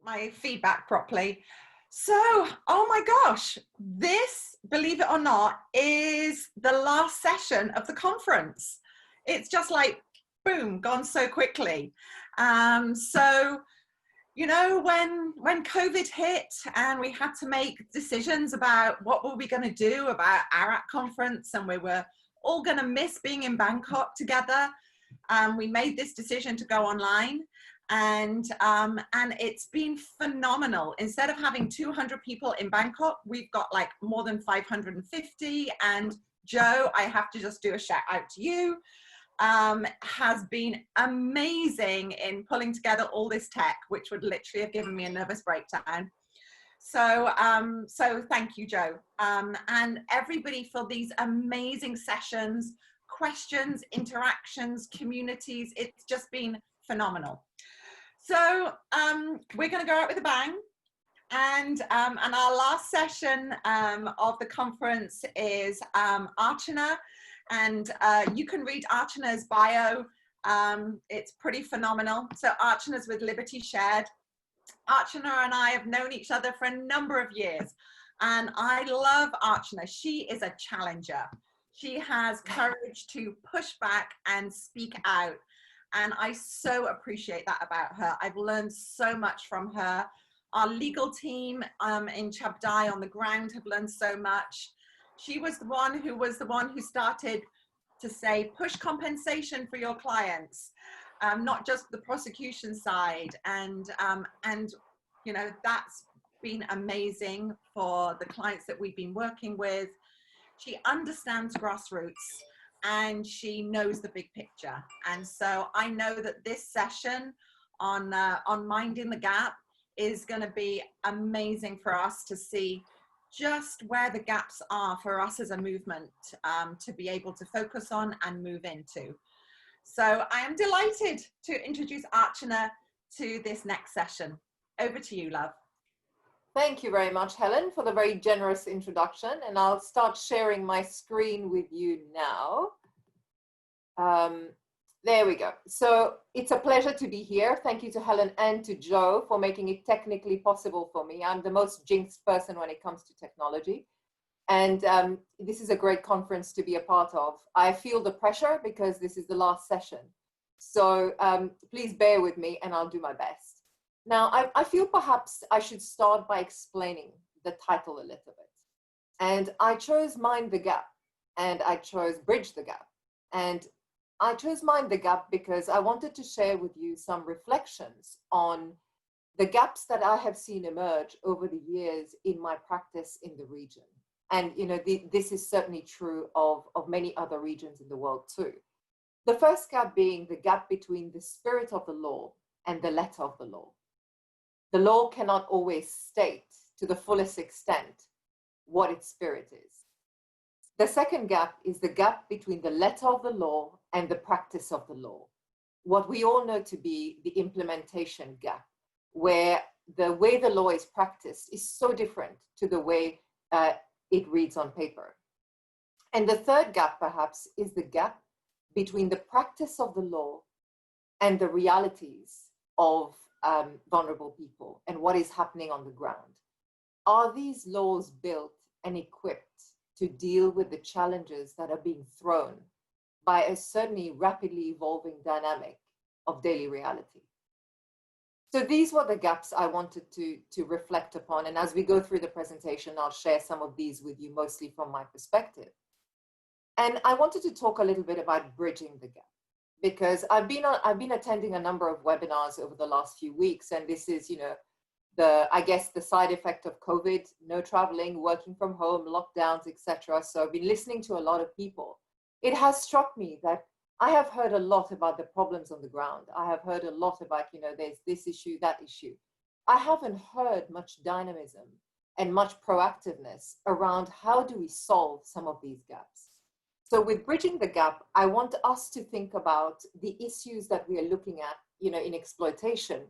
my feedback properly. So, oh my gosh, this, believe it or not, is the last session of the conference. It's just like, boom, gone so quickly. So, you know, when COVID hit and we had to make decisions about what were we going to do about our conference, and we were all going to miss being in Bangkok together, we made this decision to go online. And it's been phenomenal. Instead of having 200 people in Bangkok, we've got like more than 550. And Joe, I have to just do a shout out to you, has been amazing in pulling together all this tech, which would literally have given me a nervous breakdown. So thank you, Joe, and everybody for these amazing sessions, questions, interactions, communities. It's just been phenomenal. So we're going to go out with a bang, and our last session of the conference is Archana, and you can read Archana's bio. It's pretty phenomenal. So Archana's with Liberty Shared. Archana and I have known each other for a number of years, and I love Archana. She is a challenger. She has courage to push back and speak out. And I so appreciate that about her. I've learned so much from her. Our legal team in Chabdai on the ground have learned so much. She was the one who started to say, push compensation for your clients, not just the prosecution side. And you know, that's been amazing for the clients that we've been working with. She understands grassroots, and she knows the big picture. And so I know that this session on Minding the Gap is going to be amazing for us to see just where the gaps are for us as a movement to be able to focus on and move into. So I am delighted to introduce Archana to this next session. Over to you, love. Thank you very much, Helen, for the very generous introduction. And I'll start sharing my screen with you now. There we go. So it's a pleasure to be here. Thank you to Helen and to Joe for making it technically possible for me. I'm the most jinxed person when it comes to technology. And this is a great conference to be a part of. I feel the pressure because this is the last session. So please bear with me and I'll do my best. Now, I feel perhaps I should start by explaining the title a little bit. And I chose Mind the Gap, and I chose Bridge the Gap. And I chose Mind the Gap because I wanted to share with you some reflections on the gaps that I have seen emerge over the years in my practice in the region. And, you know, this is certainly true of many other regions in the world too. The first gap being the gap between the spirit of the law and the letter of the law. The law cannot always state to the fullest extent what its spirit is. The second gap is the gap between the letter of the law and the practice of the law. What we all know to be the implementation gap, where the way the law is practiced is so different to the way it reads on paper. And the third gap, perhaps, is the gap between the practice of the law and the realities of vulnerable people and what is happening on the ground. Are these laws built and equipped to deal with the challenges that are being thrown by a certainly rapidly evolving dynamic of daily reality? So these were the gaps I wanted to reflect upon. And as we go through the presentation, I'll share some of these with you, mostly from my perspective. And I wanted to talk a little bit about bridging the gap, because I've been attending a number of webinars over the last few weeks, and this is, you know, I guess the side effect of COVID, no traveling, working from home, lockdowns, etc. So I've been listening to a lot of people. It has struck me that I have heard a lot about the problems on the ground. I have heard a lot about, you know, there's this issue, that issue. I haven't heard much dynamism and much proactiveness around how do we solve some of these gaps. So with Bridging the Gap, I want us to think about the issues that we are looking at, you know, in exploitation,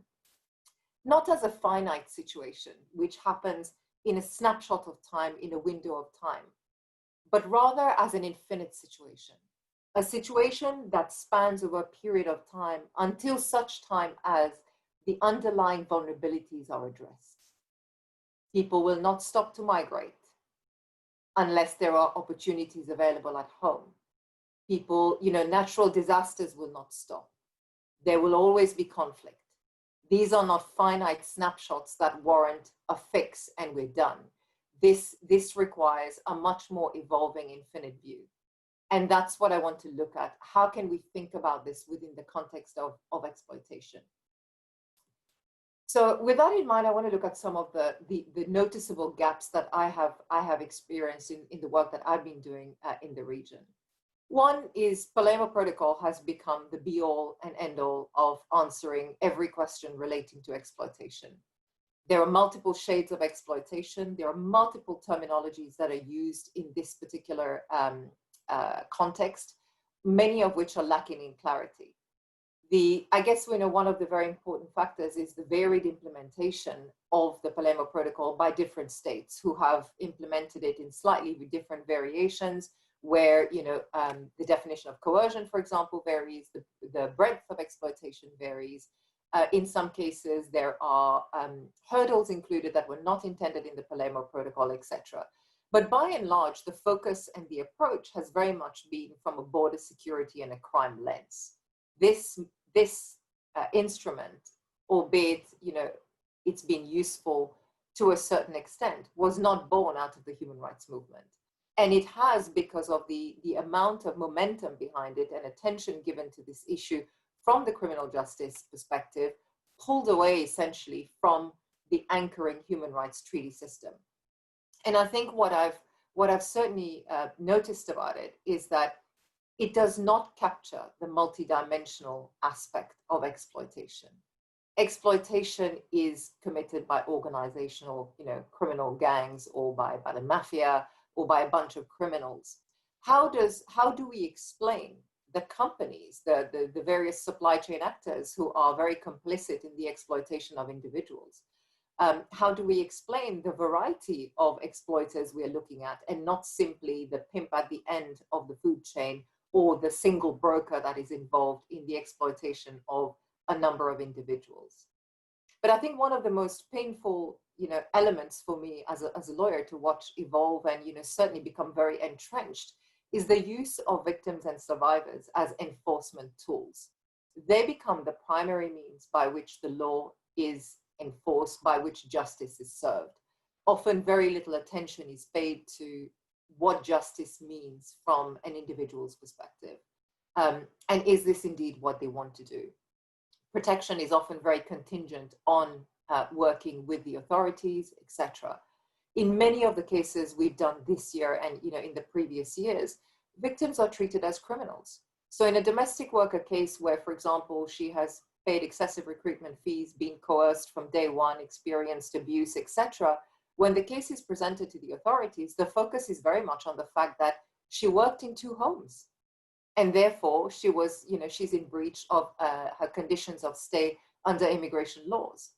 not as a finite situation, which happens in a snapshot of time, in a window of time, but rather as an infinite situation, a situation that spans over a period of time until such time as the underlying vulnerabilities are addressed. People will not stop to migrate unless there are opportunities available at home. People, natural disasters will not stop. There will always be conflict. These are not finite snapshots that warrant a fix and we're done. This requires a much more evolving infinite view. And that's what I want to look at. How can we think about this within the context of exploitation? So with that in mind, I want to look at some of the noticeable gaps that I have experienced in the work that I've been doing in the region. One is Palermo Protocol has become the be-all and end-all of answering every question relating to exploitation. There are multiple shades of exploitation. There are multiple terminologies that are used in this particular context, many of which are lacking in clarity. I guess one of the very important factors is the varied implementation of the Palermo Protocol by different states who have implemented it in slightly different variations, where the definition of coercion, for example, varies, the breadth of exploitation varies. In some cases, there are hurdles included that were not intended in the Palermo Protocol, etc. But by and large, the focus and the approach has very much been from a border security and a crime lens. This instrument, albeit it's been useful to a certain extent, was not born out of the human rights movement. And it has, because of the amount of momentum behind it and attention given to this issue from the criminal justice perspective, pulled away essentially from the anchoring human rights treaty system. And I think what I've certainly noticed about it is that it does not capture the multidimensional aspect of exploitation. Exploitation is committed by organizational, criminal gangs, or by the mafia, or by a bunch of criminals. How do we explain the companies, the various supply chain actors who are very complicit in the exploitation of individuals? How do we explain the variety of exploiters we're looking at, and not simply the pimp at the end of the food chain or the single broker that is involved in the exploitation of a number of individuals? But I think one of the most painful elements for me as a lawyer to watch evolve and certainly become very entrenched is the use of victims and survivors as enforcement tools. They become the primary means by which the law is enforced, by which justice is served. Often very little attention is paid to what justice means from an individual's perspective. And is this indeed what they want to do? Protection is often very contingent on working with the authorities, etc. In many of the cases we've done this year and in the previous years, victims are treated as criminals. So in a domestic worker case where, for example, she has paid excessive recruitment fees, been coerced from day one, experienced abuse, etc., when the case is presented to the authorities, the focus is very much on the fact that she worked in 2 homes. And therefore, she was, she's in breach of her conditions of stay under immigration laws.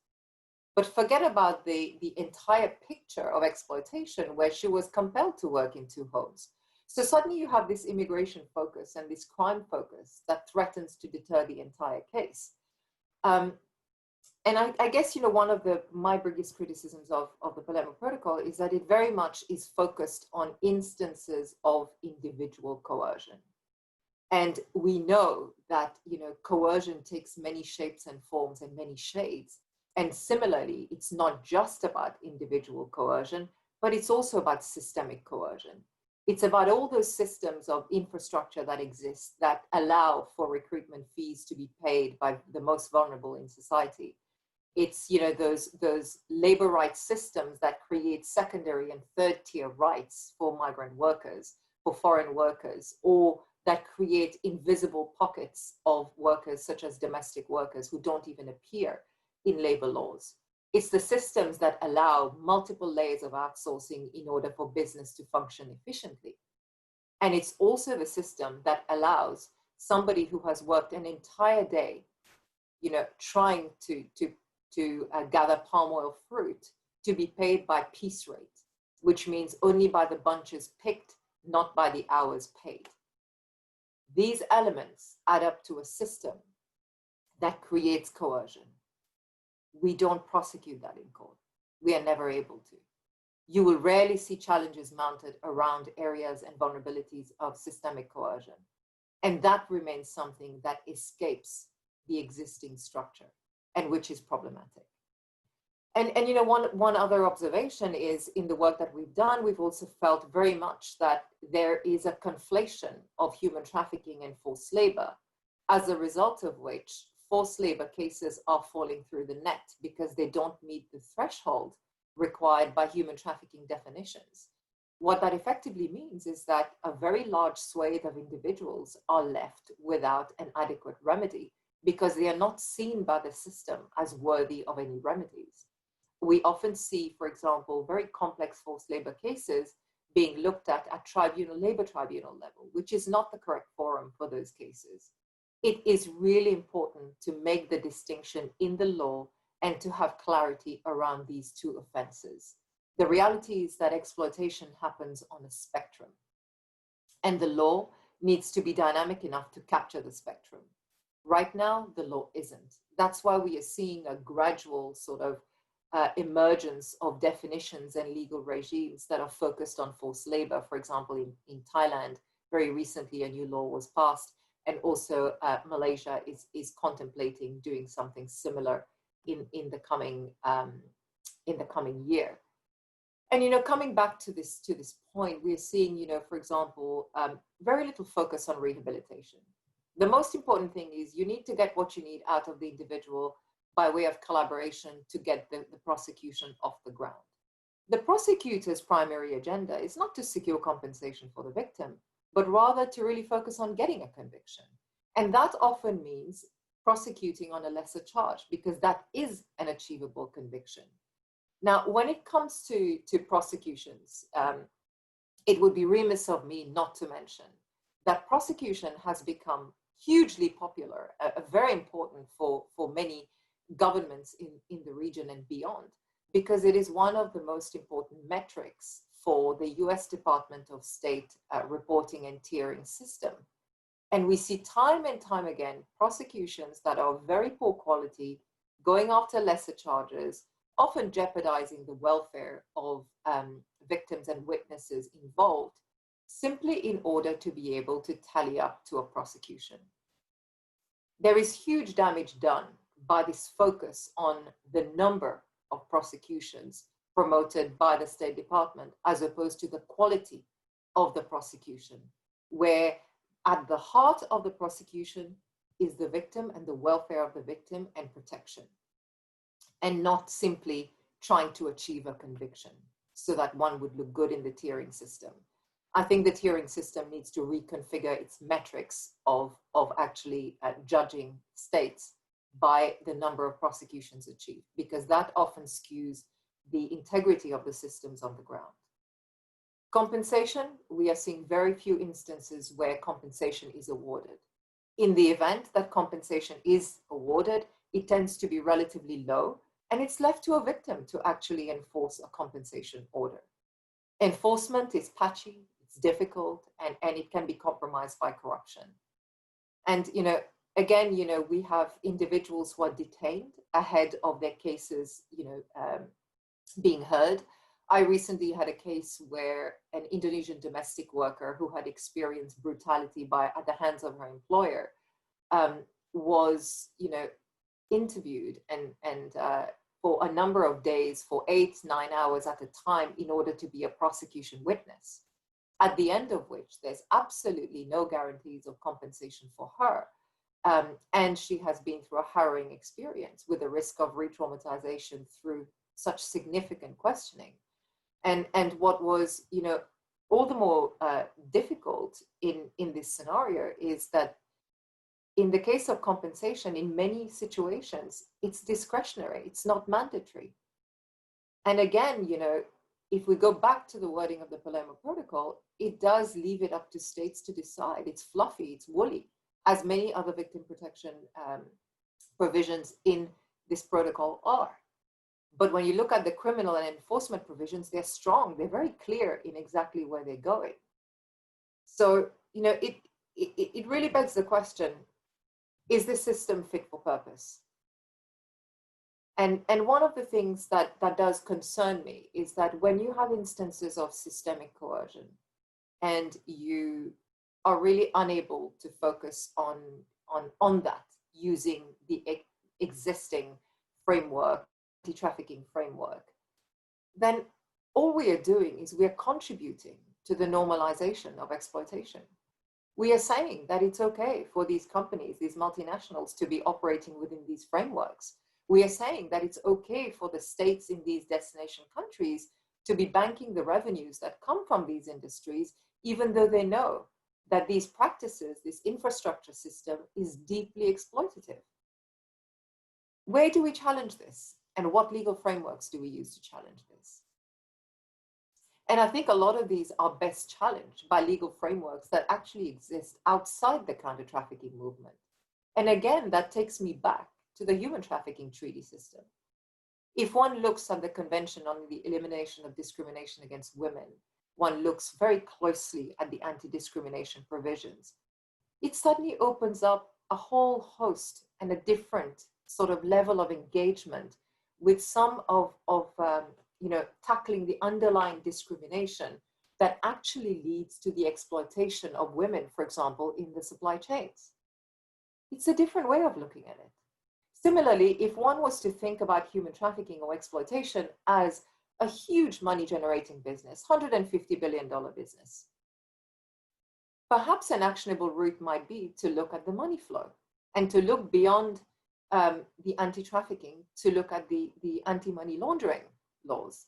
But forget about the entire picture of exploitation where she was compelled to work in 2 homes. So suddenly you have this immigration focus and this crime focus that threatens to deter the entire case. And I guess, one of my biggest criticisms of the Palermo Protocol is that it very much is focused on instances of individual coercion. And we know that, coercion takes many shapes and forms and many shades. And similarly, it's not just about individual coercion, but it's also about systemic coercion. It's about all those systems of infrastructure that exist that allow for recruitment fees to be paid by the most vulnerable in society. It's, those labor rights systems that create secondary and third tier rights for migrant workers, for foreign workers, or that create invisible pockets of workers such as domestic workers who don't even appear in labor laws. It's the systems that allow multiple layers of outsourcing in order for business to function efficiently. And it's also the system that allows somebody who has worked an entire day, trying to gather palm oil fruit to be paid by piece rate, which means only by the bunches picked, not by the hours paid. These elements add up to a system that creates coercion. we don't prosecute that in court. We are never able to. You will rarely see challenges mounted around areas and vulnerabilities of systemic coercion. And that remains something that escapes the existing structure and which is problematic. And you know, one other observation is in the work that we've done, we've also felt very much that there is a conflation of human trafficking and forced labor, as a result of which forced labor cases are falling through the net because they don't meet the threshold required by human trafficking definitions. What that effectively means is that a very large swathe of individuals are left without an adequate remedy because they are not seen by the system as worthy of any remedies. We often see, for example, very complex forced labor cases being looked at labor tribunal level, which is not the correct forum for those cases. It is really important to make the distinction in the law and to have clarity around these two offenses. The reality is that exploitation happens on a spectrum, and the law needs to be dynamic enough to capture the spectrum. Right now, the law isn't. That's why we are seeing a gradual sort of emergence of definitions and legal regimes that are focused on forced labor. For example, in Thailand, very recently a new law was passed, and also Malaysia is contemplating doing something similar in the coming year. And you know, coming back to this point, we're seeing, you know, for example, very little focus on rehabilitation. The most important thing is you need to get what you need out of the individual by way of collaboration to get the prosecution off the ground. The prosecutor's primary agenda is not to secure compensation for the victim, but rather to really focus on getting a conviction. And that often means prosecuting on a lesser charge because that is an achievable conviction. Now, when it comes to prosecutions, it would be remiss of me not to mention that prosecution has become hugely popular, very important for many governments in the region and beyond, because it is one of the most important metrics for the US Department of State reporting and tiering system. And we see time and time again prosecutions that are very poor quality, going after lesser charges, often jeopardizing the welfare of victims and witnesses involved, simply in order to be able to tally up to a prosecution. There is huge damage done by this focus on the number of prosecutions promoted by the State Department, as opposed to the quality of the prosecution, where at the heart of the prosecution is the victim and the welfare of the victim and protection, and not simply trying to achieve a conviction so that one would look good in the tiering system. I think the tiering system needs to reconfigure its metrics of actually judging states by the number of prosecutions achieved, because that often skews the integrity of the systems on the ground. Compensation, we are seeing very few instances where compensation is awarded. In the event that compensation is awarded, it tends to be relatively low, and it's left to a victim to actually enforce a compensation order. Enforcement is patchy, it's difficult, and it can be compromised by corruption. And, you know, again, you know, we have individuals who are detained ahead of their cases, you know, being heard. I recently had a case where an Indonesian domestic worker who had experienced brutality at the hands of her employer was, you know, interviewed and for a number of days, for 8-9 hours at a time, in order to be a prosecution witness, at the end of which there's absolutely no guarantees of compensation for her. And she has been through a harrowing experience with the risk of re-traumatization through such significant questioning. And what was, you know, all the more difficult in this scenario is that in the case of compensation, in many situations, it's discretionary, it's not mandatory. And again, you know, if we go back to the wording of the Palermo Protocol, it does leave it up to states to decide. It's fluffy, it's woolly, as many other victim protection provisions in this protocol are. But when you look at the criminal and enforcement provisions, they're strong, they're very clear in exactly where they're going. So, you know, it really begs the question, is this system fit for purpose? And one of the things that does concern me is that when you have instances of systemic coercion and you are really unable to focus on that using the existing framework, anti-trafficking framework, then all we are doing is we are contributing to the normalization of exploitation. We are saying that it's okay for these companies, these multinationals, to be operating within these frameworks. We are saying that it's okay for the states in these destination countries to be banking the revenues that come from these industries, even though they know that these practices, this infrastructure system, is deeply exploitative. Where do we challenge this? And what legal frameworks do we use to challenge this? And I think a lot of these are best challenged by legal frameworks that actually exist outside the counter-trafficking movement. And again, that takes me back to the human trafficking treaty system. If one looks at the Convention on the Elimination of Discrimination Against Women, one looks very closely at the anti-discrimination provisions, it suddenly opens up a whole host and a different sort of level of engagement with some of tackling the underlying discrimination that actually leads to the exploitation of women, for example, in the supply chains. It's a different way of looking at it. Similarly, if one was to think about human trafficking or exploitation as a huge money-generating business, $150 billion business, perhaps an actionable route might be to look at the money flow and to look beyond the anti-trafficking, to look at the anti-money laundering laws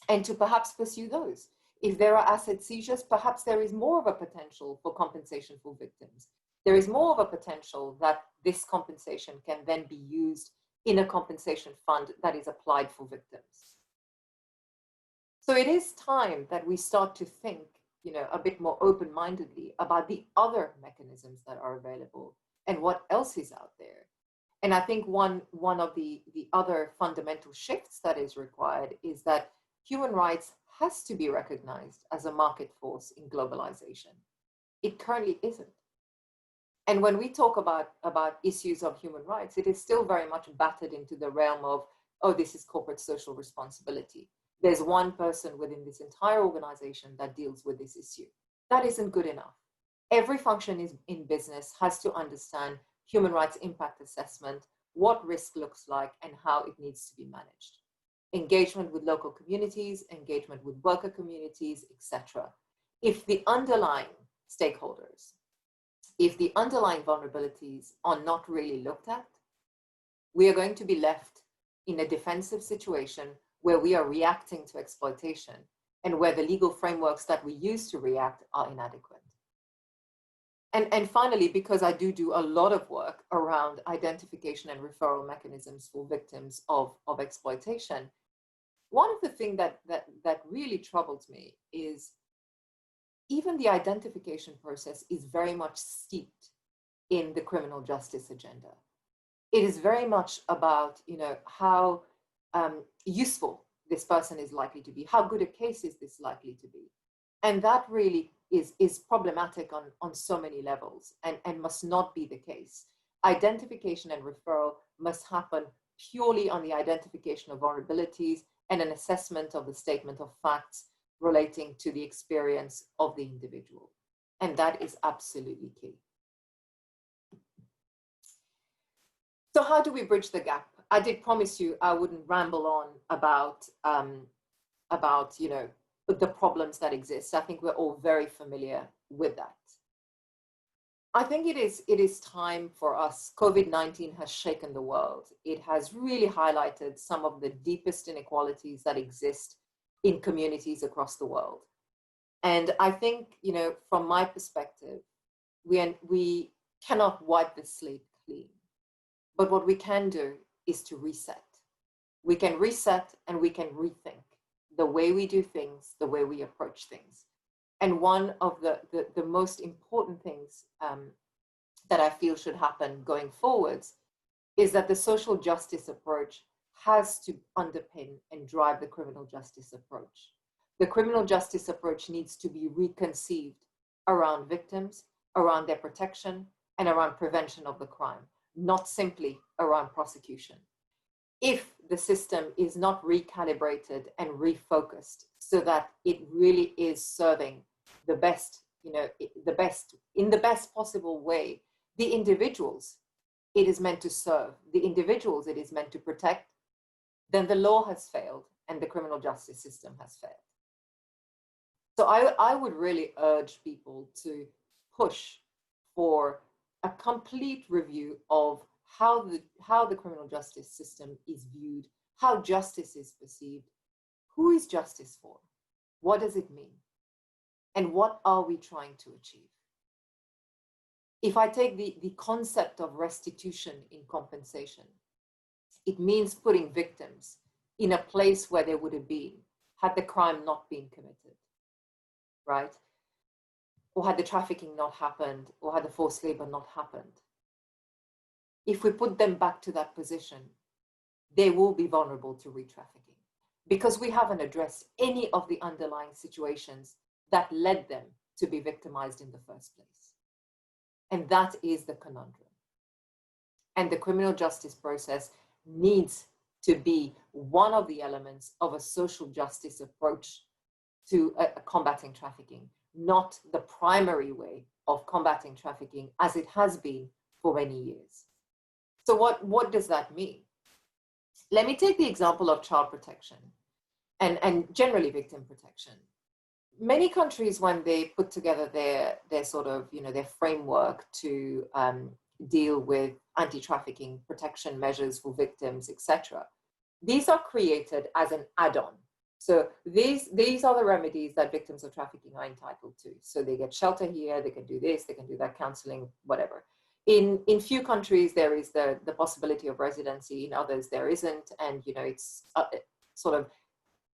and to perhaps pursue those. If there are asset seizures, perhaps there is more of a potential for compensation for victims. There is more of a potential that this compensation can then be used in a compensation fund that is applied for victims. So it is time that we start to think, a bit more open-mindedly about the other mechanisms that are available and what else is out there. And I think one of the other fundamental shifts that is required is that human rights has to be recognized as a market force in globalization. It currently isn't. And when we talk about issues of human rights, it is still very much battered into the realm of, oh, this is corporate social responsibility. There's one person within this entire organization that deals with this issue. That isn't good enough. Every function in business has to understand human rights impact assessment, what risk looks like, and how it needs to be managed. Engagement with local communities, engagement with worker communities, etc. If the underlying stakeholders, if the underlying vulnerabilities are not really looked at, we are going to be left in a defensive situation where we are reacting to exploitation and where the legal frameworks that we use to react are inadequate. And finally, because I do a lot of work around identification and referral mechanisms for victims of exploitation, one of the things that really troubles me is even the identification process is very much steeped in the criminal justice agenda. It is very much about, how useful this person is likely to be, how good a case is this likely to be. And that really is problematic on so many levels and must not be the case. Identification and referral must happen purely on the identification of vulnerabilities and an assessment of the statement of facts relating to the experience of the individual. And that is absolutely key. So how do we bridge the gap? I did promise you I wouldn't ramble on about the problems that exist. I think we're all very familiar with that. I think it is time for us. COVID-19 has shaken the world. It has really highlighted some of the deepest inequalities that exist in communities across the world. And I think, from my perspective, we cannot wipe the slate clean. But what we can do is to reset. We can reset and we can rethink the way we do things, the way we approach things. And one of the most important things that I feel should happen going forwards is that the social justice approach has to underpin and drive the criminal justice approach. The criminal justice approach needs to be reconceived around victims, around their protection, and around prevention of the crime, not simply around prosecution. if the system is not recalibrated and refocused so that it really is serving the best, in the best possible way, the individuals it is meant to serve, the individuals it is meant to protect, then the law has failed and the criminal justice system has failed. So I would really urge people to push for a complete review of how the criminal justice system is viewed, how justice is perceived, who is justice for, what does it mean, and what are we trying to achieve? If I take the concept of restitution in compensation, it means putting victims in a place where they would have been had the crime not been committed, right? Or had the trafficking not happened, or had the forced labor not happened. If we put them back to that position, they will be vulnerable to re-trafficking because we haven't addressed any of the underlying situations that led them to be victimized in the first place. And that is the conundrum. And the criminal justice process needs to be one of the elements of a social justice approach to combating trafficking, not the primary way of combating trafficking as it has been for many years. So what does that mean? Let me take the example of child protection and generally victim protection. Many countries, when they put together their sort of, their framework to deal with anti-trafficking protection measures for victims, etc., these are created as an add-on. So these are the remedies that victims of trafficking are entitled to. So they get shelter here, they can do this, they can do that, counseling, whatever. In few countries, there is the possibility of residency. In others, there isn't. And, it's sort of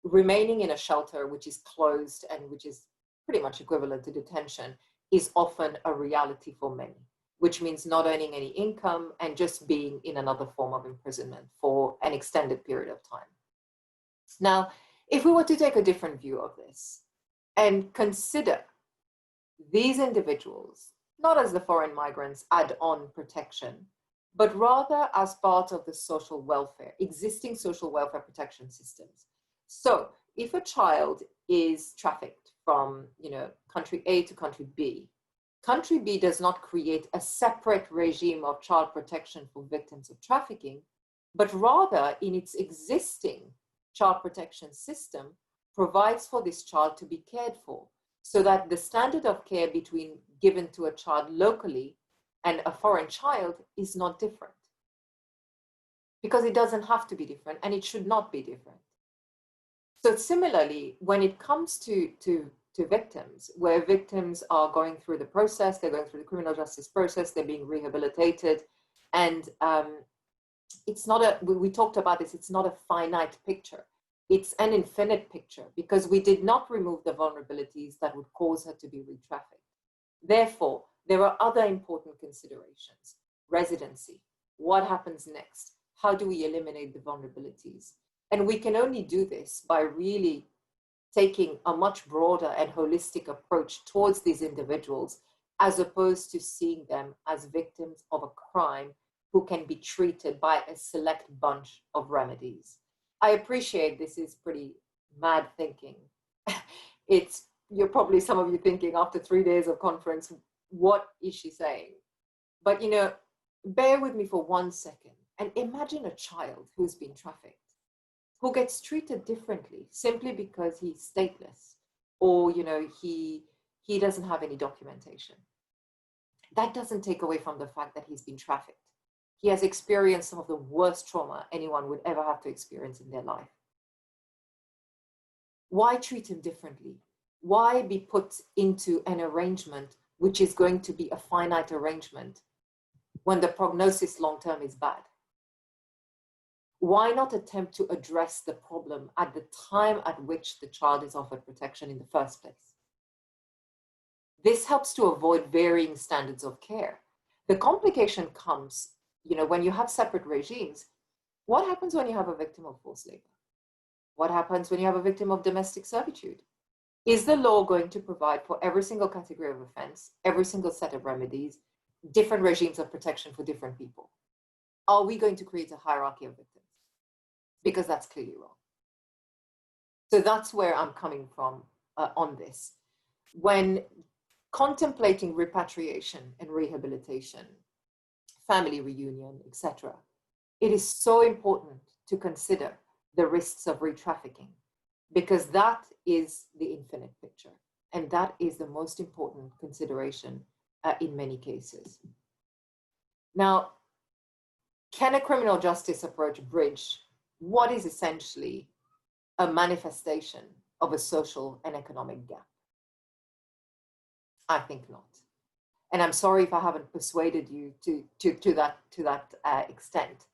remaining in a shelter, which is closed and which is pretty much equivalent to detention, is often a reality for many, which means not earning any income and just being in another form of imprisonment for an extended period of time. Now, if we were to take a different view of this and consider these individuals not as the foreign migrants add-on protection, but rather as part of the social welfare, existing social welfare protection systems. So if a child is trafficked from, country A to country B does not create a separate regime of child protection for victims of trafficking, but rather in its existing child protection system provides for this child to be cared for, so that the standard of care given to a child locally and a foreign child is not different. Because it doesn't have to be different, and it should not be different. So similarly, when it comes to victims, where victims are going through the process, they're going through the criminal justice process, they're being rehabilitated, and it's not we talked about this, it's not a finite picture. It's an infinite picture because we did not remove the vulnerabilities that would cause her to be re-trafficked. Therefore, there are other important considerations. Residency, what happens next? How do we eliminate the vulnerabilities? And we can only do this by really taking a much broader and holistic approach towards these individuals, as opposed to seeing them as victims of a crime who can be treated by a select bunch of remedies. I appreciate this is pretty mad thinking. You're probably some of you thinking after 3 days of conference, what is she saying? But, bear with me for 1 second and imagine a child who's been trafficked, who gets treated differently simply because he's stateless or, he doesn't have any documentation. That doesn't take away from the fact that he's been trafficked. He has experienced some of the worst trauma anyone would ever have to experience in their life. Why treat him differently? Why be put into an arrangement which is going to be a finite arrangement when the prognosis long-term is bad? Why not attempt to address the problem at the time at which the child is offered protection in the first place? This helps to avoid varying standards of care. The complication comes when you have separate regimes. What happens when you have a victim of forced labor? What happens when you have a victim of domestic servitude? Is the law going to provide for every single category of offense, every single set of remedies, different regimes of protection for different people? Are we going to create a hierarchy of victims? because that's clearly wrong. So that's where I'm coming from on this. When contemplating repatriation and rehabilitation, family reunion, etc., it is so important to consider the risks of re-trafficking, because that is the infinite picture. And that is the most important consideration in many cases. Now, can a criminal justice approach bridge what is essentially a manifestation of a social and economic gap? I think not. And I'm sorry if I haven't persuaded you to that extent.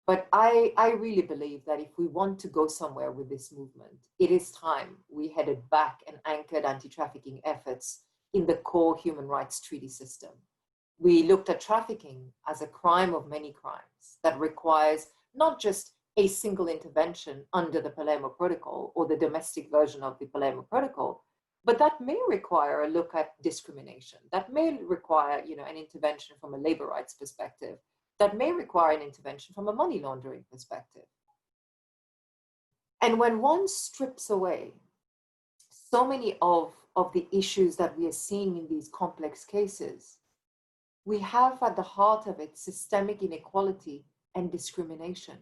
But I really believe that if we want to go somewhere with this movement, it is time we headed back and anchored anti-trafficking efforts in the core human rights treaty system. We looked at trafficking as a crime of many crimes that requires not just a single intervention under the Palermo Protocol or the domestic version of the Palermo Protocol, but that may require a look at discrimination. That may require, an intervention from a labor rights perspective. That may require an intervention from a money laundering perspective. And when one strips away so many of the issues that we are seeing in these complex cases, we have at the heart of it systemic inequality and discrimination,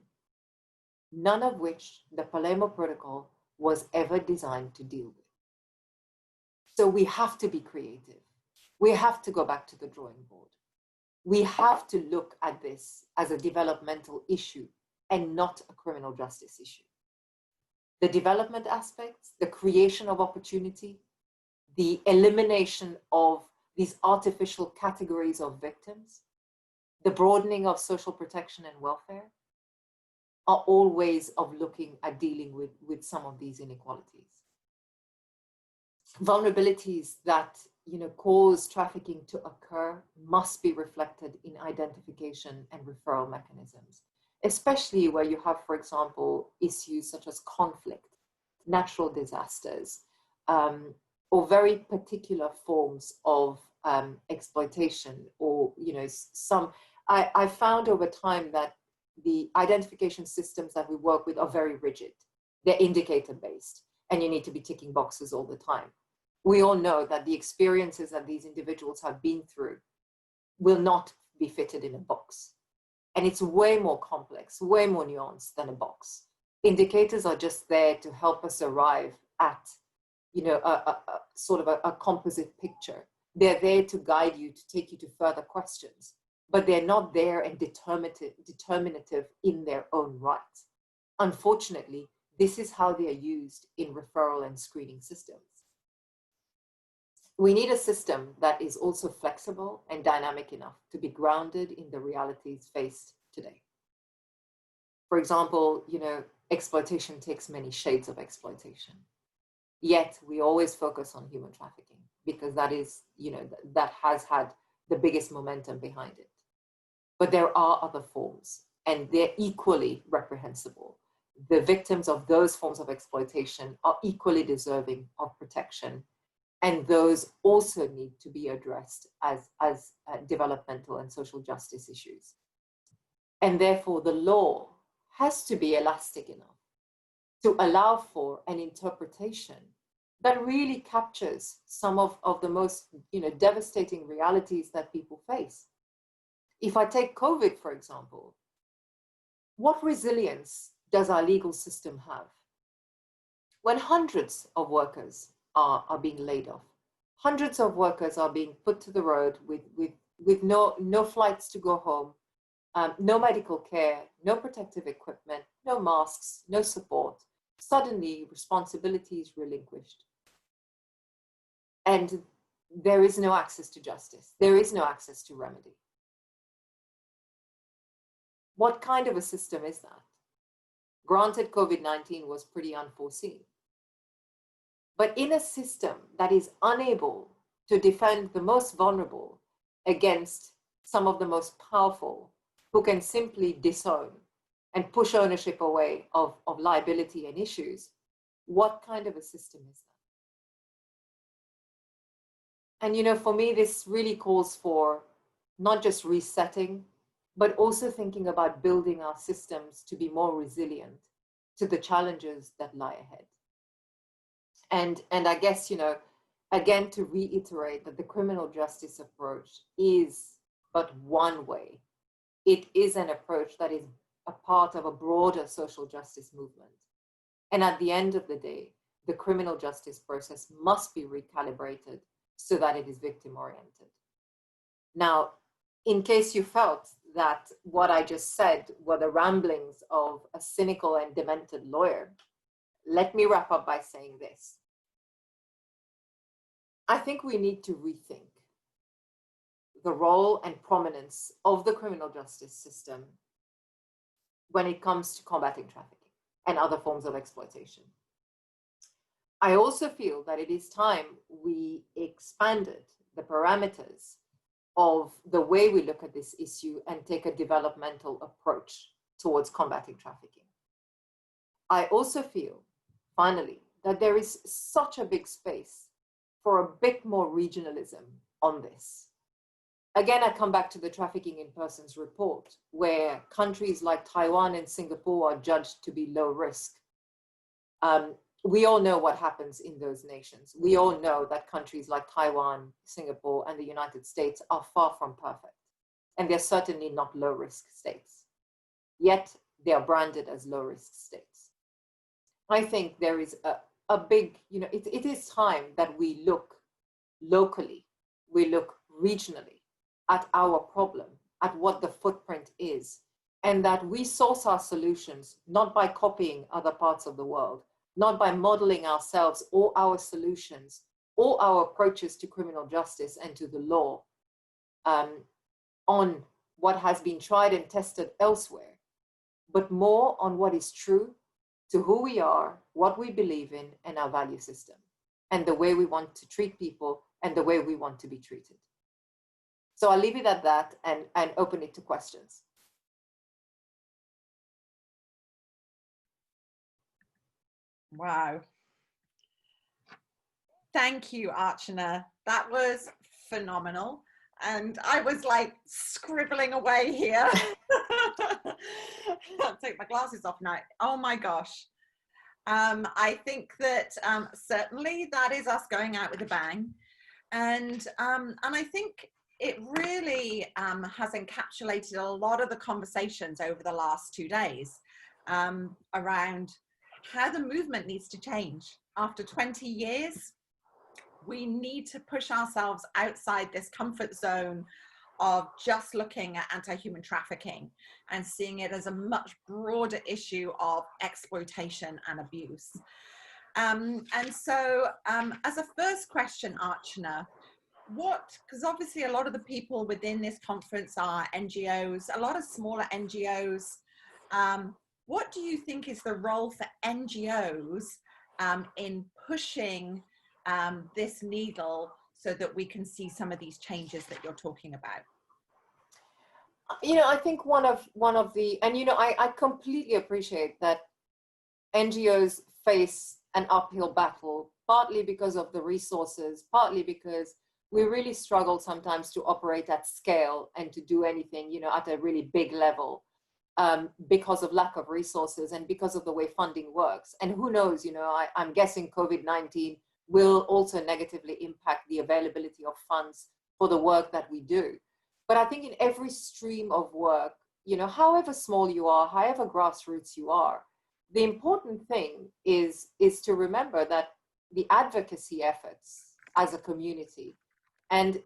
none of which the Palermo Protocol was ever designed to deal with. So we have to be creative. We have to go back to the drawing board. We have to look at this as a developmental issue and not a criminal justice issue. The development aspects, the creation of opportunity, the elimination of these artificial categories of victims, the broadening of social protection and welfare are all ways of looking at dealing with some of these inequalities. Vulnerabilities that cause trafficking to occur must be reflected in identification and referral mechanisms, especially where you have, for example, issues such as conflict, natural disasters, or very particular forms of exploitation, or I found over time that the identification systems that we work with are very rigid. They're indicator based, and you need to be ticking boxes all the time. We all know that the experiences that these individuals have been through will not be fitted in a box. And it's way more complex, way more nuanced than a box. Indicators are just there to help us arrive at, a sort of a composite picture. They're there to guide you, to take you to further questions, but they're not there and determinative in their own right. Unfortunately, this is how they are used in referral and screening systems. We need a system that is also flexible and dynamic enough to be grounded in the realities faced today. For example, exploitation takes many shades of exploitation. Yet we always focus on human trafficking because that is, that has had the biggest momentum behind it. But there are other forms, and they're equally reprehensible. The victims of those forms of exploitation are equally deserving of protection, and those also need to be addressed as developmental and social justice issues. And therefore, the law has to be elastic enough to allow for an interpretation that really captures some of the most devastating realities that people face. If I take COVID, for example, what resilience does our legal system have? When hundreds of workers are being laid off, hundreds of workers are being put to the road with no flights to go home, no medical care, no protective equipment, no masks, no support. Suddenly, responsibility is relinquished. And there is no access to justice. There is no access to remedy. What kind of a system is that? Granted, COVID-19 was pretty unforeseen. But in a system that is unable to defend the most vulnerable against some of the most powerful, who can simply disown and push ownership away of liability and issues, what kind of a system is that? And for me, this really calls for not just resetting, but also thinking about building our systems to be more resilient to the challenges that lie ahead. And I guess, again, to reiterate that the criminal justice approach is but one way. It is an approach that is a part of a broader social justice movement. And at the end of the day, the criminal justice process must be recalibrated so that it is victim-oriented. Now, in case you felt that what I just said were the ramblings of a cynical and demented lawyer, let me wrap up by saying this. I think we need to rethink the role and prominence of the criminal justice system when it comes to combating trafficking and other forms of exploitation. I also feel that it is time we expanded the parameters of the way we look at this issue and take a developmental approach towards combating trafficking. I also feel, finally, that there is such a big space for a bit more regionalism on this. Again, I come back to the Trafficking in Persons report, where countries like Taiwan and Singapore are judged to be low risk. We all know what happens in those nations. We all know that countries like Taiwan, Singapore, and the United States are far from perfect. And they're certainly not low risk states. Yet they are branded as low risk states. I think there is a big, it is time that we look locally, we look regionally at our problem, at what the footprint is, and that we source our solutions not by copying other parts of the world, not by modeling ourselves or our solutions or our approaches to criminal justice and to the law on what has been tried and tested elsewhere, but more on what is true to who we are, what we believe in, and our value system, and the way we want to treat people and the way we want to be treated. So I'll leave it at that and open it to questions. Wow. Thank you, Archana. That was phenomenal. And I was like scribbling away here. I'll take my glasses off now. Oh my gosh. I think that certainly that is us going out with a bang. And I think it really has encapsulated a lot of the conversations over the last 2 days around how the movement needs to change. After 20 years, we need to push ourselves outside this comfort zone of just looking at anti-human trafficking and seeing it as a much broader issue of exploitation and abuse. And so as a first question, Archana, because obviously a lot of the people within this conference are NGOs, a lot of smaller NGOs. What do you think is the role for NGOs in pushing this needle so that we can see some of these changes that you're talking about? I think one of the, and I completely appreciate that NGOs face an uphill battle, partly because of the resources, partly because we really struggle sometimes to operate at scale and to do anything, at a really big level. Because of lack of resources and because of the way funding works. And who knows, I'm guessing COVID-19 will also negatively impact the availability of funds for the work that we do. But I think in every stream of work, however small you are, however grassroots you are, the important thing is to remember that the advocacy efforts as a community and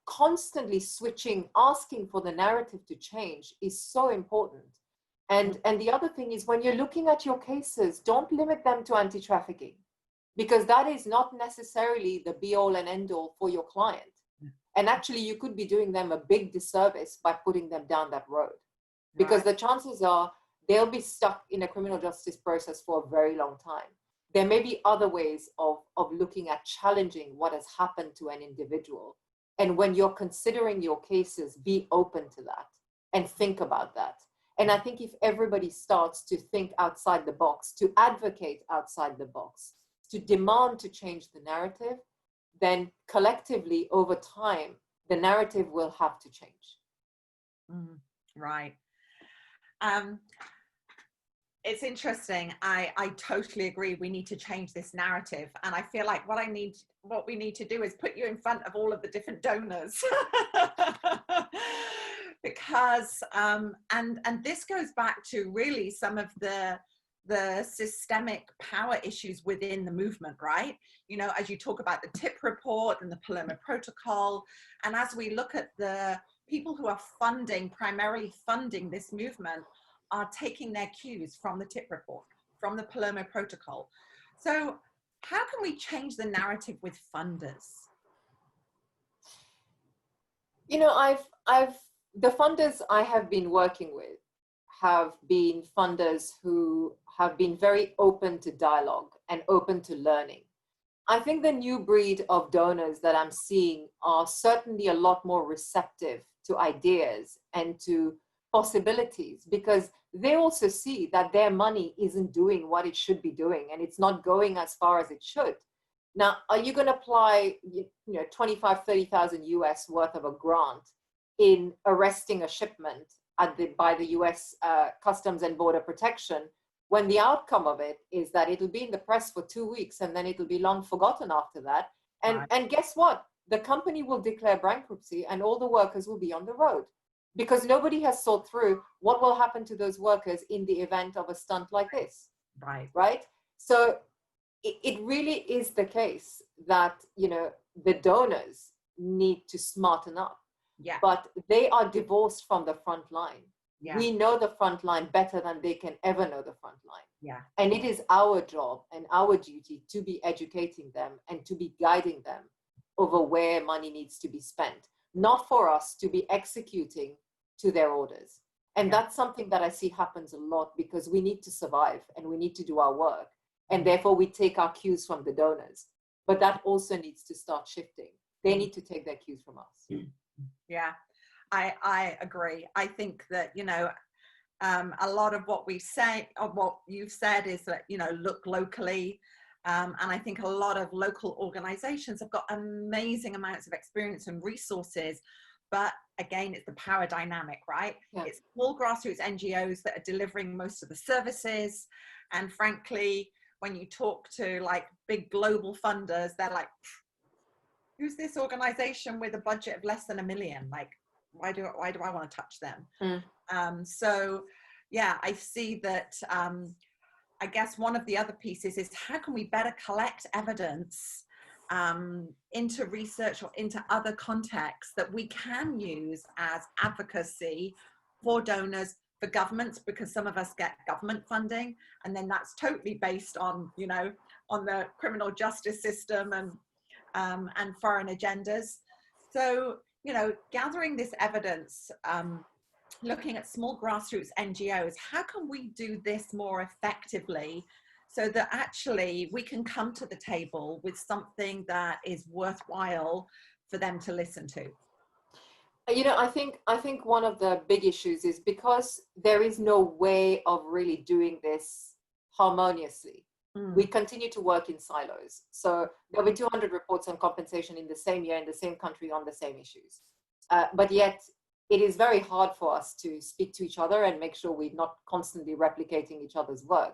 constantly switching, asking for the narrative to change is so important. And the other thing is, when you're looking at your cases, don't limit them to anti-trafficking, because that is not necessarily the be-all and end-all for your client. And actually, you could be doing them a big disservice by putting them down that road, because the chances are they'll be stuck in a criminal justice process for a very long time. There may be other ways of looking at challenging what has happened to an individual. And when you're considering your cases, be open to that and think about that. And I think if everybody starts to think outside the box, to advocate outside the box, to demand to change the narrative, then collectively over time, the narrative will have to change. Right. it's interesting. I totally agree. We need to change this narrative. And I feel like what we need to do is put you in front of all of the different donors. Because, and this goes back to really some of the systemic power issues within the movement, right? You know, as you talk about the TIP report and the Palermo Protocol, and as we look at the people who are primarily funding this movement, are taking their cues from the TIP report, from the Palermo Protocol. So how can we change the narrative with funders? You know, the funders I have been working with have been funders who have been very open to dialogue and open to learning. I think the new breed of donors that I'm seeing are certainly a lot more receptive to ideas and to possibilities, because they also see that their money isn't doing what it should be doing and it's not going as far as it should. Now, are you going to apply, 25, 30,000 US worth of a grant in arresting a shipment by the US Customs and Border Protection, when the outcome of it is that it'll be in the press for 2 weeks and then it'll be long forgotten after that? And guess what? The company will declare bankruptcy and all the workers will be on the road, because nobody has thought through what will happen to those workers in the event of a stunt like this. Right? So it really is the case that, the donors need to smarten up. Yeah. But they are divorced from the front line. Yeah. We know the front line better than they can ever know the front line. Yeah. And it is our job and our duty to be educating them and to be guiding them over where money needs to be spent, not for us to be executing to their orders. And that's something that I see happens a lot, because we need to survive and we need to do our work. And therefore we take our cues from the donors. But that also needs to start shifting. They need to take their cues from us. Yeah, I agree. I think that, a lot of what we say, or what you've said, is that, look locally. And I think a lot of local organizations have got amazing amounts of experience and resources. But again, it's the power dynamic, right? Yeah. It's small grassroots NGOs that are delivering most of the services. And frankly, when you talk to like big global funders, they're like, who's this organization with a budget of less than $1 million? Like, why do I want to touch them? So yeah, I see that. I guess one of the other pieces is, how can we better collect evidence into research or into other contexts that we can use as advocacy for donors, for governments, because some of us get government funding, and then that's totally based on, on the criminal justice system and foreign agendas. So, gathering this evidence, looking at small grassroots NGOs, how can we do this more effectively so that actually we can come to the table with something that is worthwhile for them to listen to? I think one of the big issues is because there is no way of really doing this harmoniously. We continue to work in silos. So there'll be 200 reports on compensation in the same year, in the same country, on the same issues. But yet it is very hard for us to speak to each other and make sure we're not constantly replicating each other's work.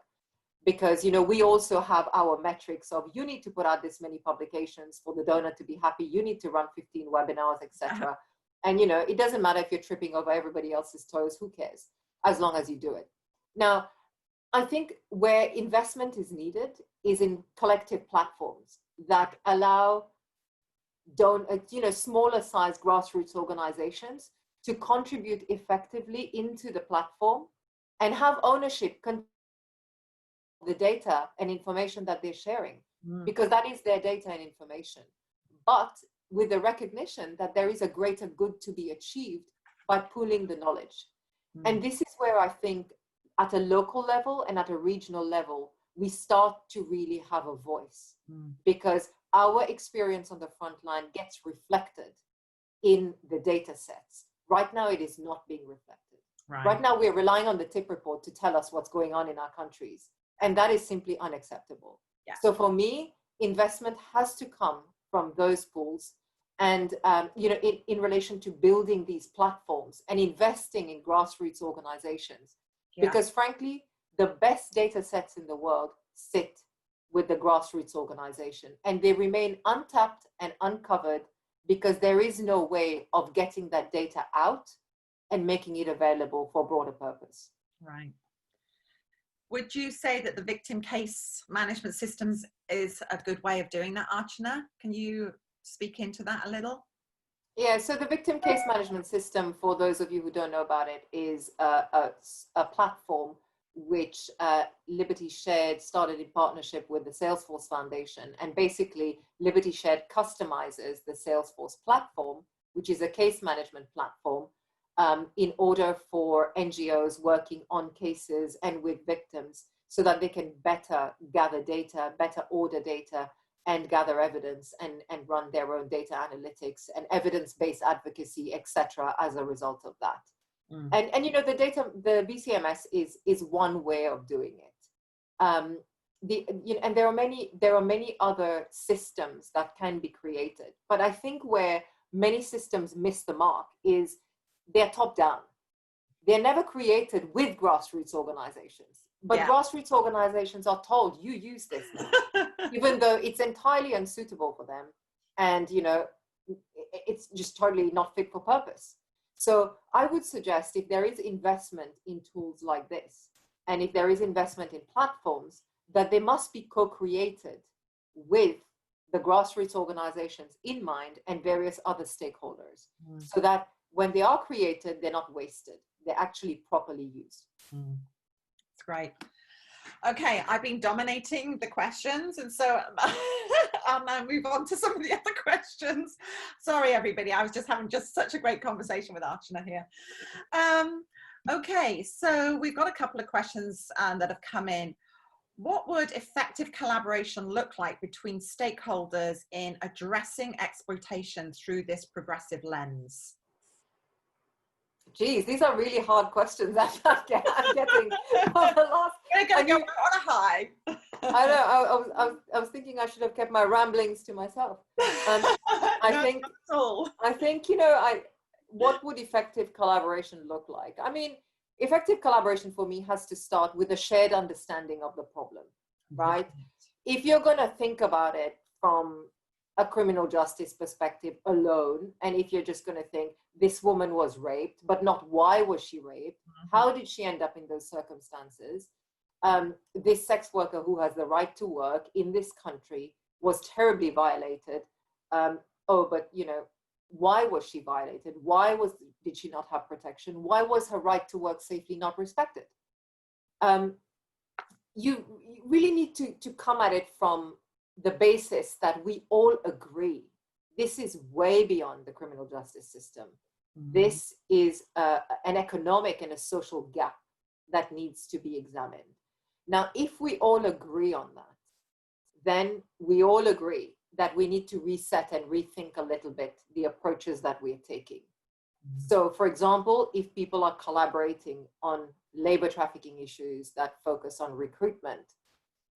Because, we also have our metrics of, you need to put out this many publications for the donor to be happy. You need to run 15 webinars, etc. And, it doesn't matter if you're tripping over everybody else's toes, who cares, as long as you do it. Now, I think where investment is needed is in collective platforms that allow smaller size grassroots organizations to contribute effectively into the platform and have ownership of the data and information that they're sharing, because that is their data and information. But with the recognition that there is a greater good to be achieved by pooling the knowledge. And this is where I think at a local level and at a regional level, we start to really have a voice, because our experience on the front line gets reflected in the data sets. Right now, it is not being reflected. Right now, we're relying on the TIP report to tell us what's going on in our countries. And that is simply unacceptable. Yeah. So for me, investment has to come from those pools. And, in relation to building these platforms and investing in grassroots organizations. Yeah. Because frankly, the best data sets in the world sit with the grassroots organization, and they remain untapped and uncovered because there is no way of getting that data out and making it available for broader purpose. Right. Would you say that the victim case management systems is a good way of doing that, Archana? Can you speak into that a little? Yeah, so the victim case management system, for those of you who don't know about it, is a platform which Liberty Shared started in partnership with the Salesforce Foundation. And basically, Liberty Shared customizes the Salesforce platform, which is a case management platform, in order for NGOs working on cases and with victims so that they can better gather data, better order data, and gather evidence and run their own data analytics and evidence-based advocacy, etc., as a result of that. And you know, the VCMS is one way of doing it. And there are many other systems that can be created. But I think where many systems miss the mark is they're top down. They're never created with grassroots organizations. But grassroots organizations are told, you use this now, even though it's entirely unsuitable for them. And, you know, it's just totally not fit for purpose. So I would suggest if there is investment in tools like this, and if there is investment in platforms, that they must be co-created with the grassroots organizations in mind and various other stakeholders, so that when they are created, they're not wasted. They're actually properly used. That's great. Okay, I've been dominating the questions, and so I'll now move on to some of the other questions. Sorry, everybody. I was just having such a great conversation with Archana here. Okay, so we've got a couple of questions that have come in. What would effective collaboration look like between stakeholders in addressing exploitation through this progressive lens? Geez, these are really hard questions that I'm getting for the last. We're going to go on a high. I know. I was thinking I should have kept my ramblings to myself. I think you know, what would effective collaboration look like? I mean, effective collaboration for me has to start with a shared understanding of the problem, right? If you're going to think about it from a criminal justice perspective alone, and if you're just going to think this woman was raped, but not why was she raped, how did she end up in those circumstances, this sex worker who has the right to work in this country was terribly violated, but you know, why was she violated? Did she not have protection? Why was her right to work safely not respected? You really need to come at it from the basis that we all agree this is way beyond the criminal justice system. This is an economic and a social gap that needs to be examined. Now, if we all agree on that, then we all agree that we need to reset and rethink a little bit the approaches that we're taking. So, for example, if people are collaborating on labor trafficking issues that focus on recruitment,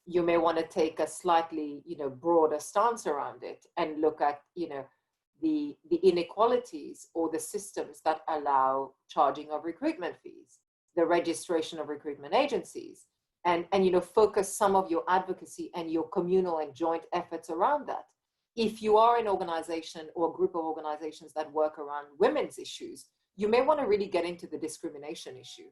you may want to take a slightly, you know, broader stance around it and look at, you know, the inequalities or the systems that allow charging of recruitment fees, the registration of recruitment agencies, and you know, focus some of your advocacy and your communal and joint efforts around that. If you are an organization or a group of organizations that work around women's issues, you may want to really get into the discrimination issue.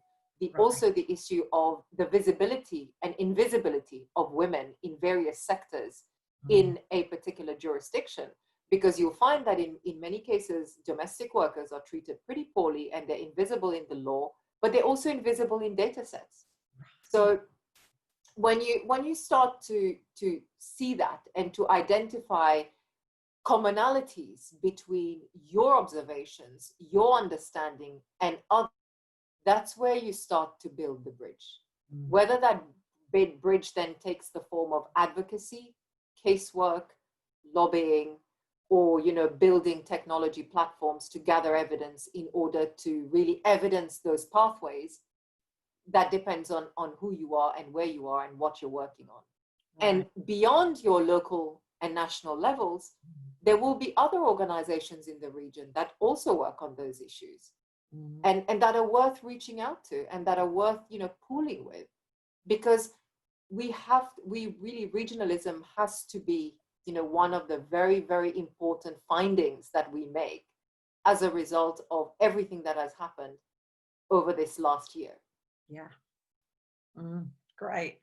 Also the issue of the visibility and invisibility of women in various sectors in a particular jurisdiction, because you'll find that in many cases, domestic workers are treated pretty poorly and they're invisible in the law, but they're also invisible in data sets. So when you start to see that and to identify commonalities between your observations, your understanding, and others, that's where you start to build the bridge. Whether that bridge then takes the form of advocacy, casework, lobbying, or, you know, building technology platforms to gather evidence in order to really evidence those pathways, that depends on who you are and where you are and what you're working on. And beyond your local and national levels, there will be other organizations in the region that also work on those issues. And that are worth reaching out to and that are worth, you know, pooling with. because regionalism has to be, one of the very, very important findings that we make as a result of everything that has happened over this last year. Yeah. Great.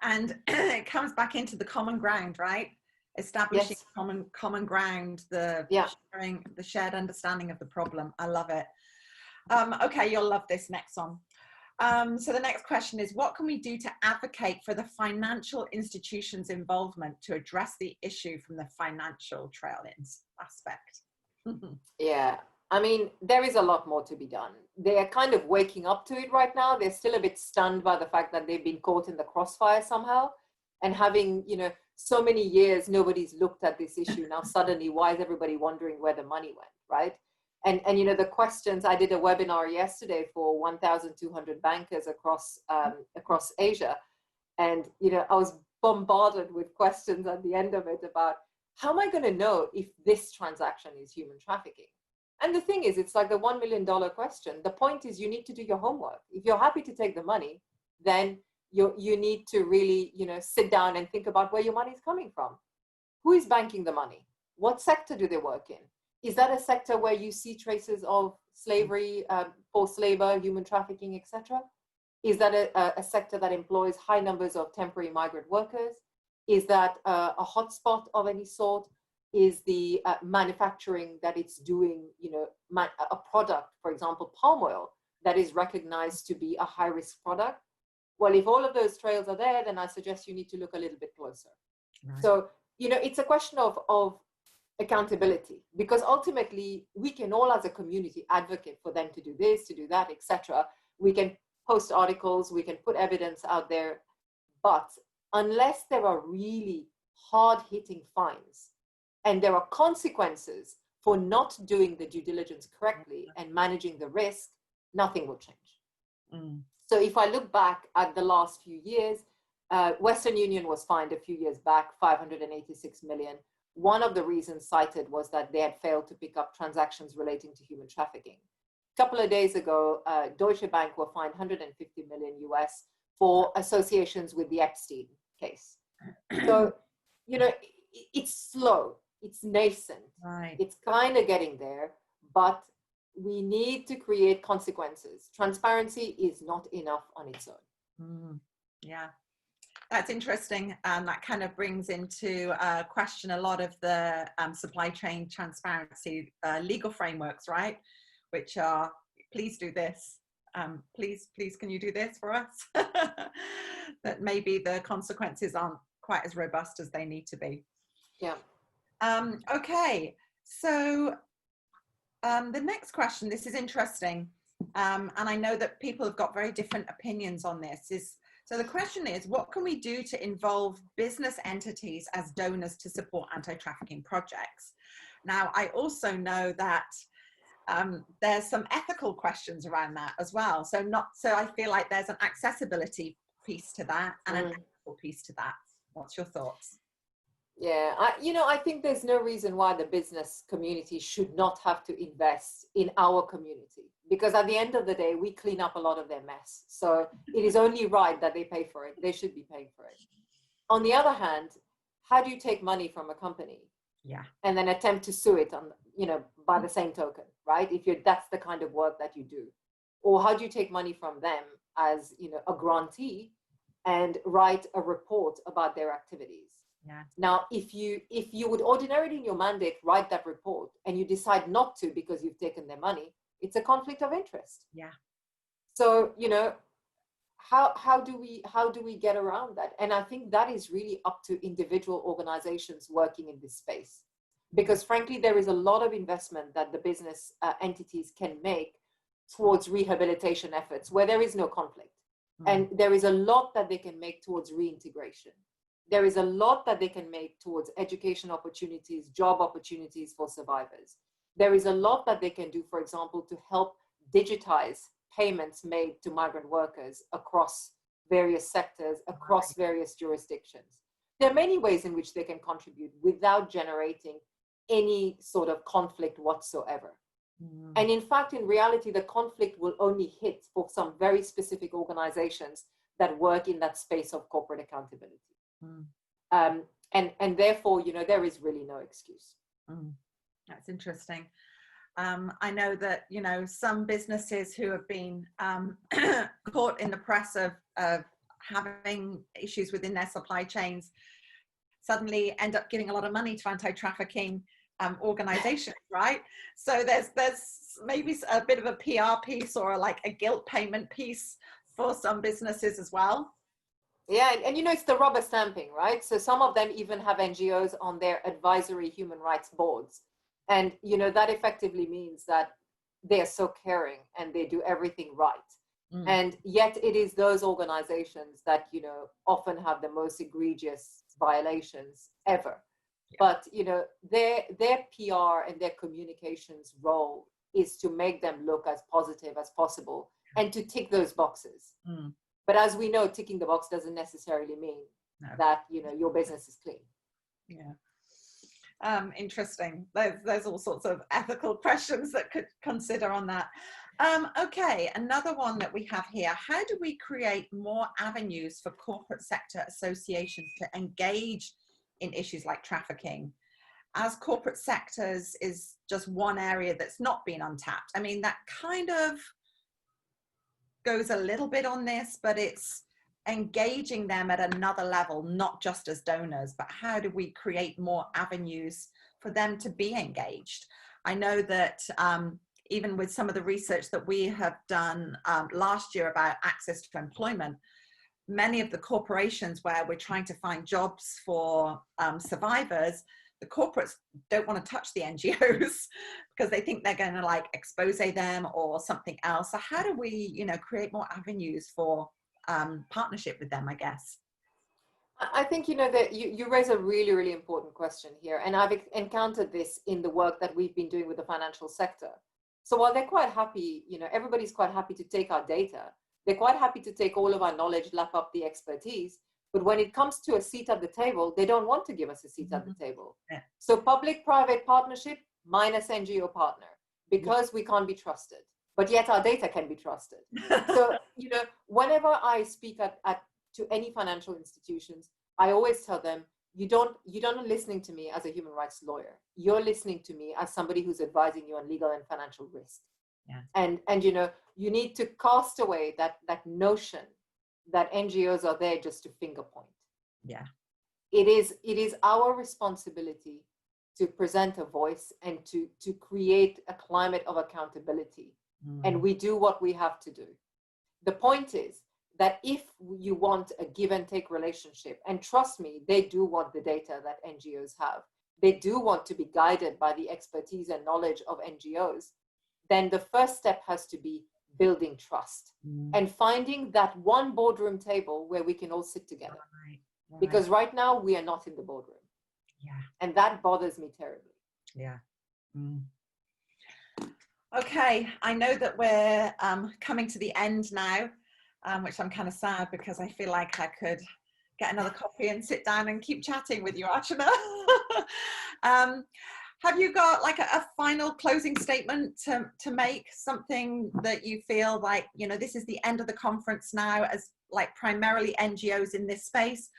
And it comes back into the common ground, right? Establishing common ground, the shared understanding of the problem. I love it. Okay, you'll love this next one. So the next question is, what can we do to advocate for the financial institutions' involvement to address the issue from the financial trail-ins aspect? Yeah, I mean, there is a lot more to be done. They are kind of waking up to it right now. They're still a bit stunned by the fact that they've been caught in the crossfire somehow, and having, so many years, nobody's looked at this issue. Now suddenly, why is everybody wondering where the money went, right? And the questions, I did a webinar yesterday for 1,200 bankers across Asia. And, I was bombarded with questions at the end of it about, how am I going to know if this transaction is human trafficking? And the thing is, it's like the $1 million question. The point is, you need to do your homework. If you're happy to take the money, then you need to really, sit down and think about where your money is coming from. Who is banking the money? What sector do they work in? Is that a sector where you see traces of slavery, forced labor, human trafficking, etc.? Is that a sector that employs high numbers of temporary migrant workers? Is that a hotspot of any sort? Is the manufacturing that it's doing, a product, for example, palm oil, that is recognized to be a high-risk product? Well, if all of those trails are there, then I suggest you need to look a little bit closer. Right. So, it's a question of accountability, because ultimately we can all as a community advocate for them to do this, to do that, etc. We can post articles, we can put evidence out there, but unless there are really hard-hitting fines and there are consequences for not doing the due diligence correctly and managing the risk, nothing will change. So if I look back at the last few years, Western Union was fined a few years back, 586 million. One of the reasons cited was that they had failed to pick up transactions relating to human trafficking. A couple of days ago, Deutsche Bank were fined 150 million US for associations with the Epstein case. So, it's slow, it's nascent, right. It's kind of getting there, but we need to create consequences. Transparency is not enough on its own. Yeah. That's interesting, and that kind of brings into question a lot of the supply chain transparency legal frameworks, right? Which are, please do this, please can you do this for us? That maybe the consequences aren't quite as robust as they need to be. Yeah. Okay, so the next question, this is interesting, and I know that people have got very different opinions on this, so the question is, what can we do to involve business entities as donors to support anti-trafficking projects? Now, I also know that there's some ethical questions around that as well. So I feel like there's an accessibility piece to that and an ethical piece to that. What's your thoughts? Yeah, I think there's no reason why the business community should not have to invest in our community, because at the end of the day, we clean up a lot of their mess. So it is only right that they pay for it. They should be paying for it. On the other hand, how do you take money from a company and then attempt to sue it on, by the same token, right? That's the kind of work that you do. Or how do you take money from them as, a grantee and write a report about their activities? Yeah. Now, if you would ordinarily in your mandate write that report and you decide not to because you've taken their money, it's a conflict of interest. Yeah. So, how do we get around that? And I think that is really up to individual organizations working in this space, because frankly, there is a lot of investment that the business entities can make towards rehabilitation efforts where there is no conflict. And there is a lot that they can make towards reintegration. There is a lot that they can make towards education opportunities, job opportunities for survivors. There is a lot that they can do, for example, to help digitize payments made to migrant workers across various sectors, across various jurisdictions. There are many ways in which they can contribute without generating any sort of conflict whatsoever. And in fact, in reality, the conflict will only hit for some very specific organizations that work in that space of corporate accountability. Mm. And therefore, there is really no excuse. That's interesting. I know that, some businesses who have been caught in the press of having issues within their supply chains suddenly end up giving a lot of money to anti-trafficking organizations, right? So there's maybe a bit of a PR piece or like a guilt payment piece for some businesses as well. Yeah, and it's the rubber stamping, right? So some of them even have NGOs on their advisory human rights boards. And, that effectively means that they're so caring and they do everything right. And yet it is those organizations that, often have the most egregious violations ever. Yeah. But, their PR and their communications role is to make them look as positive as possible and to tick those boxes. But as we know, ticking the box doesn't necessarily mean that, your business is clean. Yeah. Interesting. There's all sorts of ethical questions that could consider on that. Okay, another one that we have here. How do we create more avenues for corporate sector associations to engage in issues like trafficking? As corporate sectors is just one area that's not been untapped. I mean, that kind of goes a little bit on this, but it's engaging them at another level, not just as donors, but how do we create more avenues for them to be engaged? I know that even with some of the research that we have done last year about access to employment, many of the corporations where we're trying to find jobs for survivors, the corporates don't want to touch the NGOs because they think they're going to like expose them or something else. So how do we, create more avenues for partnership with them, I guess? I think, that you raise a really, really important question here. And I've encountered this in the work that we've been doing with the financial sector. So while they're quite happy, everybody's quite happy to take our data, they're quite happy to take all of our knowledge, lap up the expertise. But when it comes to a seat at the table, they don't want to give us a seat at the table. Yeah. So public-private partnership minus NGO partner, because we can't be trusted, but yet our data can be trusted. So, whenever I speak to any financial institutions, I always tell them, you're not listening to me as a human rights lawyer. You're listening to me as somebody who's advising you on legal and financial risk. Yeah. And you need to cast away that notion that NGOs are there just to finger point. Yeah. It is our responsibility to present a voice and to create a climate of accountability. And we do what we have to do. The point is that if you want a give and take relationship, and trust me, they do want the data that NGOs have, they do want to be guided by the expertise and knowledge of NGOs, then the first step has to be building trust and finding that one boardroom table where we can all sit together. Right. Because right now we are not in the boardroom. Yeah. And that bothers me terribly. Yeah. Okay, I know that we're coming to the end now, which I'm kind of sad because I feel like I could get another coffee and sit down and keep chatting with you, Archana. Have you got like a final closing statement to make, something that you feel like, this is the end of the conference now, as like primarily NGOs in this space?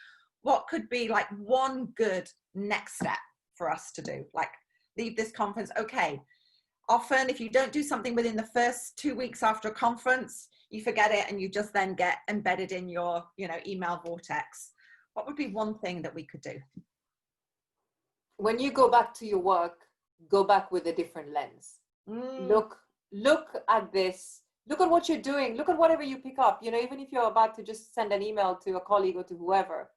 What could be like one good next step for us to do? Like leave this conference, okay. Often if you don't do something within the first 2 weeks after a conference, you forget it and you just then get embedded in your, email vortex. What would be one thing that we could do? When you go back to your work, go back with a different lens. Look at this, look at what you're doing, look at whatever you pick up, even if you're about to just send an email to a colleague or to whoever,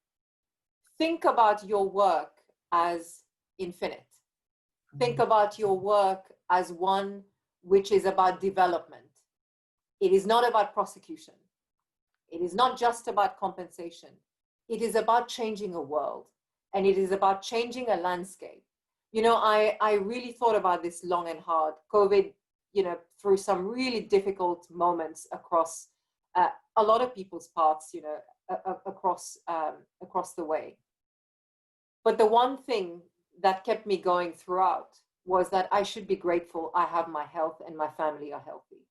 think about your work as infinite. Think about your work as one which is about development. It is not about prosecution. It is not just about compensation. It is about changing a world. And it is about changing a landscape. I really thought about this long and hard. COVID, through some really difficult moments across a lot of people's paths, across the way. But the one thing that kept me going throughout was that I should be grateful I have my health and my family are healthy.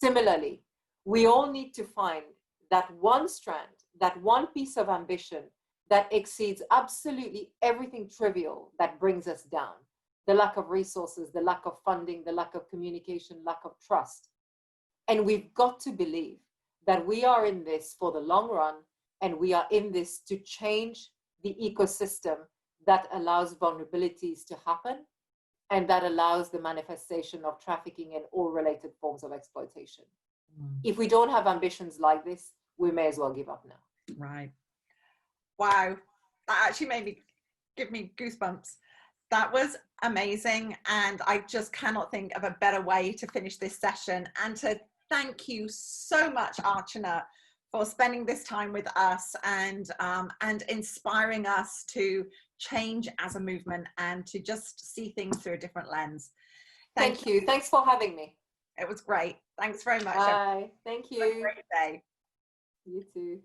Similarly, we all need to find that one strand, that one piece of ambition that exceeds absolutely everything trivial that brings us down. The lack of resources, the lack of funding, the lack of communication, lack of trust. And we've got to believe that we are in this for the long run, and we are in this to change the ecosystem that allows vulnerabilities to happen and that allows the manifestation of trafficking and all related forms of exploitation. If we don't have ambitions like this, we may as well give up now. Right. Wow. That actually give me goosebumps. That was amazing. And I just cannot think of a better way to finish this session. And to thank you so much, Archana, for spending this time with us and inspiring us to change as a movement and to just see things through a different lens. Thank you. Thanks for having me. It was great. Thanks very much. Bye. Thank you. Have a great day. You too.